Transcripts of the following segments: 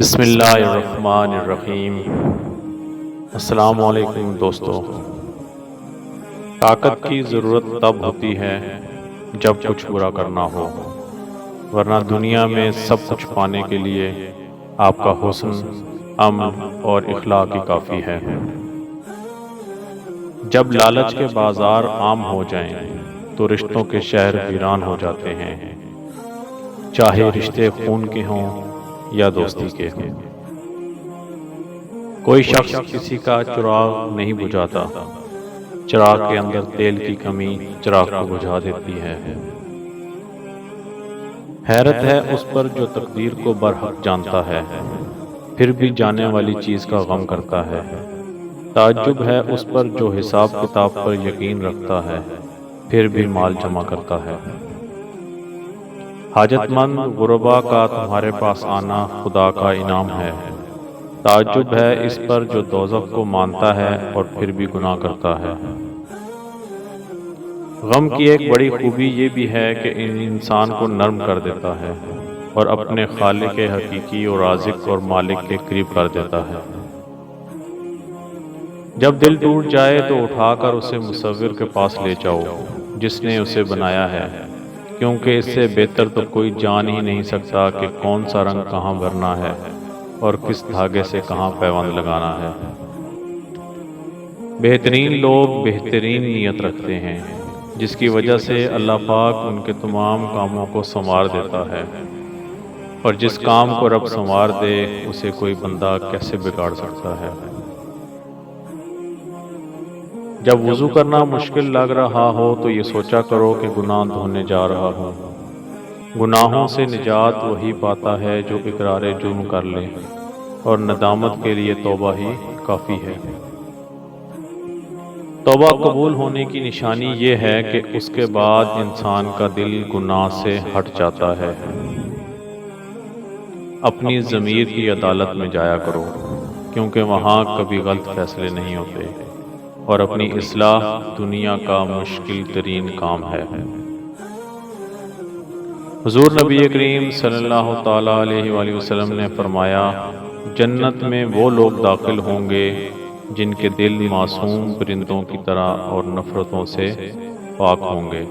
بسم اللہ الرحمن الرحیم۔ السلام علیکم دوستو۔ طاقت کی ضرورت تب ہوتی ہے جب کچھ برا کرنا ہو، ورنہ دنیا میں سب کچھ پانے کے لیے آپ کا حسن، امن اور اخلاق ہی کافی ہے۔ جب لالچ کے بازار عام ہو جائیں تو رشتوں کے شہر ویران ہو جاتے ہیں، چاہے رشتے خون کے ہوں یا دوستی کے۔ کوئی شخص کسی کا چراغ نہیں بجھاتا، چراغ کے اندر تیل کی کمی چراغ کو بجھا دیتی ہے۔ حیرت ہے اس پر جو تقدیر کو برحق جانتا ہے، پھر بھی جانے والی چیز کا غم کرتا ہے۔ تعجب ہے اس پر جو حساب کتاب پر یقین رکھتا ہے، پھر بھی مال جمع کرتا ہے۔ حاجت مند غربا کا تمہارے پاس آنا خدا کا انعام ہے۔ تعجب ہے اس پر جو دوزخ کو مانتا ہے اور پھر بھی گناہ کرتا ہے۔ غم کی ایک بڑی خوبی یہ بھی ہے کہ انسان کو نرم کر دیتا ہے اور اپنے خالق حقیقی اور رازق اور مالک کے قریب کر دیتا ہے۔ جب دل ٹوٹ جائے تو اٹھا کر اسے مصور کے پاس لے جاؤ جس نے اسے بنایا ہے، کیونکہ اس سے بہتر تو کوئی جان ہی نہیں سکتا کہ کون سا رنگ کہاں بھرنا ہے اور کس دھاگے سے کہاں پیوند لگانا ہے۔ بہترین لوگ بہترین نیت رکھتے ہیں، جس کی وجہ سے اللہ پاک ان کے تمام کاموں کو سنوار دیتا ہے، اور جس کام کو رب سنوار دے اسے کوئی بندہ کیسے بگاڑ سکتا ہے۔ جب وضو کرنا مشکل لگ رہا ہو تو یہ سوچا کرو کہ گناہ دھونے جا رہا ہوں۔ گناہوں سے نجات وہی پاتا ہے جو اقرار جرم کر لے، اور ندامت کے لیے توبہ ہی کافی ہے۔ توبہ قبول ہونے کی نشانی یہ ہے کہ اس کے بعد انسان کا دل گناہ سے ہٹ جاتا ہے۔ اپنی ضمیر کی عدالت میں جایا کرو، کیونکہ وہاں کبھی غلط فیصلے نہیں ہوتے، اور اپنی اصلاح دنیا کا مشکل ترین کام ہے۔ حضور نبی کریم صلی اللہ تعالیٰ علیہ وآلہ وسلم نے فرمایا، جنت میں وہ لوگ داخل ہوں گے جن کے دل معصوم پرندوں کی طرح اور نفرتوں سے پاک ہوں گے۔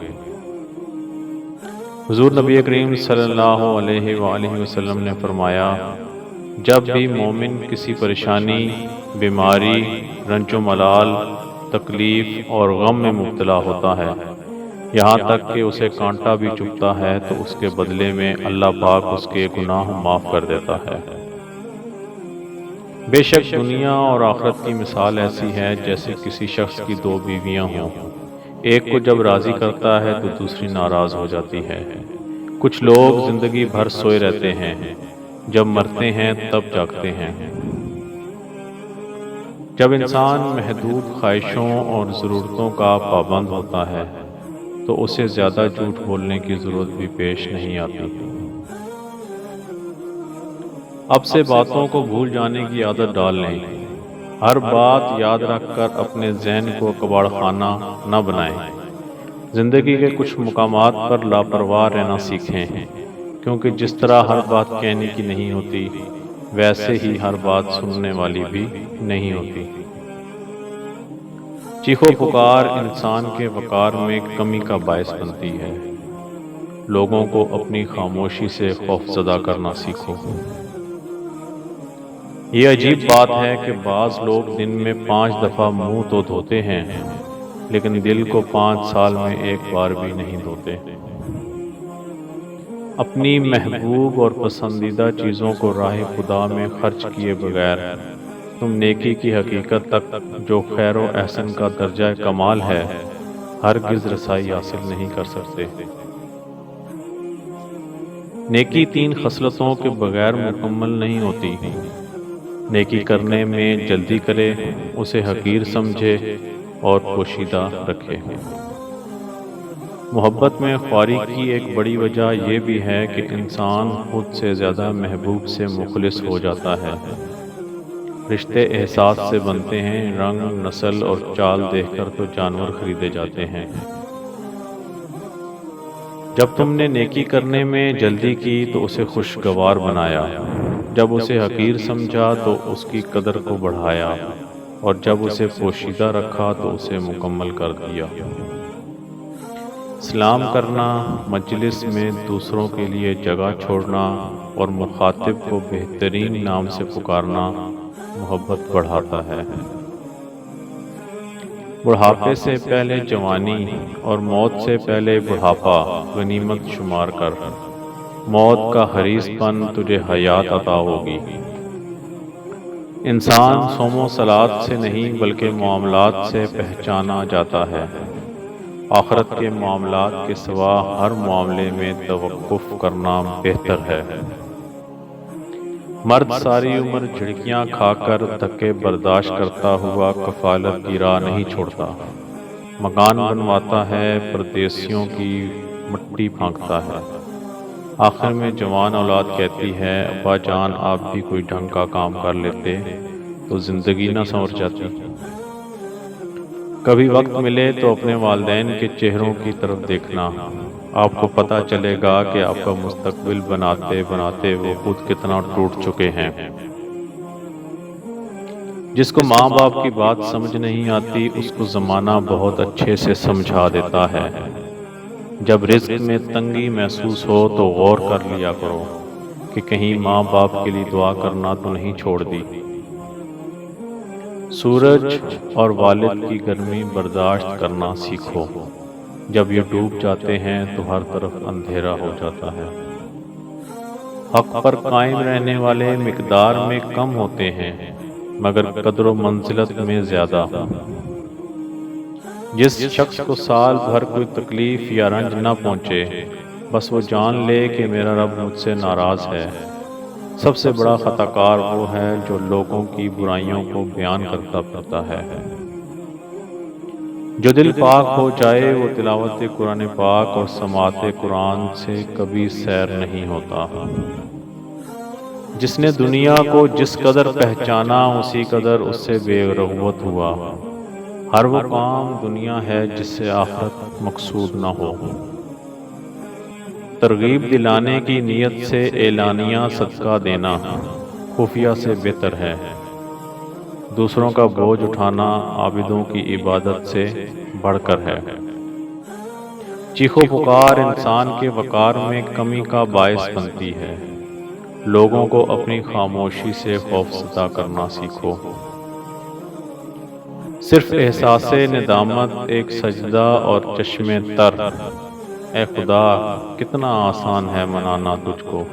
حضور نبی کریم صلی اللہ علیہ وآلہ وسلم نے فرمایا، جب بھی مومن کسی پریشانی، بیماری، رنج و ملال، تکلیف اور غم میں مبتلا ہوتا ہے، یہاں تک کہ اسے کانٹا بھی چبھتا ہے، تو اس کے بدلے میں اللہ پاک اس کے گناہ معاف کر دیتا ہے۔ بے شک دنیا اور آخرت کی مثال ایسی ہے جیسے کسی شخص کی دو بیویاں ہوں، ایک کو جب راضی کرتا ہے تو دوسری ناراض ہو جاتی ہے۔ کچھ لوگ زندگی بھر سوئے رہتے ہیں، جب مرتے ہیں تب جاگتے ہیں۔ جب انسان محدود خواہشوں اور ضرورتوں کا پابند ہوتا ہے تو اسے زیادہ جھوٹ بولنے کی ضرورت بھی پیش نہیں آتی۔ اب سے باتوں کو بھول جانے کی عادت ڈال لیں، ہر بات یاد رکھ کر اپنے ذہن کو کباڑ خانہ نہ بنائیں۔ زندگی کے کچھ مقامات پر لاپرواہ رہنا سیکھیں، کیونکہ جس طرح ہر بات کہنے کی نہیں ہوتی، ویسے ہی ہر بات سننے والی بھی نہیں ہوتی۔ چیخو پکار انسان کے وقار میں کمی کا باعث بنتی ہے۔ لوگوں کو اپنی خاموشی سے خوفزدہ کرنا سیکھو۔ یہ عجیب بات ہے کہ بعض لوگ دن میں 5 دفعہ منہ تو دھوتے ہیں، لیکن دل کو 5 سال میں ایک بار بھی نہیں دھوتے۔ اپنی محبوب اور پسندیدہ چیزوں کو راہ خدا میں خرچ کیے بغیر تم نیکی کی حقیقت تک، جو خیر و احسن کا درجہ کمال ہے، ہرگز رسائی حاصل نہیں کر سکتے۔ نیکی 3 خصلتوں کے بغیر مکمل نہیں ہوتی۔ نیکی کرنے میں جلدی کرے، اسے حقیر سمجھے اور پوشیدہ رکھے۔ محبت میں خواری کی ایک بڑی وجہ یہ بھی ہے کہ انسان خود سے زیادہ محبوب سے مخلص ہو جاتا ہے۔ رشتے احساس سے بنتے ہیں، رنگ، نسل اور چال دیکھ کر تو جانور خریدے جاتے ہیں۔ جب تم نے نیکی کرنے میں جلدی کی تو اسے خوشگوار بنایا، جب اسے حقیر سمجھا تو اس کی قدر کو بڑھایا، اور جب اسے پوشیدہ رکھا تو اسے مکمل کر دیا۔ سلام کرنا، مجلس میں دوسروں کے لیے جگہ چھوڑنا اور مخاطب کو بہترین نام سے پکارنا محبت بڑھاتا ہے۔ بڑھاپے سے پہلے جوانی اور موت سے پہلے بڑھاپا غنیمت شمار کر، موت کا حریص پن تجھے حیات عطا ہوگی۔ انسان صوم و صلات سے نہیں بلکہ معاملات سے پہچانا جاتا ہے۔ آخرت کے معاملات کے سوا ہر معاملے میں توقف کرنا بہتر ہے۔ مرد ساری عمر جھڑکیاں کھا کر دھکے برداشت کرتا ہوا کفالت کی راہ نہیں چھوڑتا۔ مکان بنواتا ہے، پردیسیوں کی مٹی پھانکتا ہے۔ آخر میں جوان اولاد کہتی ہے، ابا جان آپ بھی کوئی ڈھنگ کا کام کر لیتے تو زندگی نہ سنور جاتی۔ کبھی وقت ملے تو اپنے والدین کے چہروں کی طرف دیکھنا، آپ کو پتہ چلے گا کہ آپ کا مستقبل بناتے بناتے وہ خود کتنا ٹوٹ چکے ہیں۔ جس کو ماں باپ کی بات سمجھ نہیں آتی اس کو زمانہ بہت اچھے سے سمجھا دیتا ہے۔ جب رزق میں تنگی محسوس ہو تو غور کر لیا کرو کہ کہیں ماں باپ کے لیے دعا کرنا تو نہیں چھوڑ دی۔ سورج اور والد کی گرمی برداشت کرنا سیکھو، جب یہ ڈوب جاتے ہیں تو ہر طرف اندھیرا ہو جاتا ہے۔ حق پر قائم رہنے والے مقدار میں کم ہوتے ہیں مگر قدر و منزلت میں زیادہ۔ جس شخص کو سال بھر کوئی تکلیف یا رنج نہ پہنچے، بس وہ جان لے کہ میرا رب مجھ سے ناراض ہے۔ سب سے بڑا خطا کار وہ ہے جو لوگوں کی برائیوں کو بیان کرتا پھرتا ہے۔ جو دل پاک ہو جائے وہ تلاوت قرآن پاک اور سماعت قرآن سے کبھی سیر نہیں ہوتا۔ جس نے دنیا کو جس قدر پہچانا اسی قدر اس سے بے رغبت ہوا۔ ہر وہ کام دنیا ہے جس سے آخرت مقصود نہ ہو۔ ترغیب دلانے کی نیت سے اعلانیہ صدقہ دینا خفیہ سے بہتر ہے۔ دوسروں کا بوجھ اٹھانا عابدوں کی عبادت سے بڑھ کر ہے۔ چیخو پکار انسان کے وقار میں کمی کا باعث بنتی ہے۔ لوگوں کو اپنی خاموشی سے خوفزدہ کرنا سیکھو۔ صرف احساس ندامت ایک سجدہ اور چشم تر، اے خدا کتنا آسان ہے منانا تجھ کو۔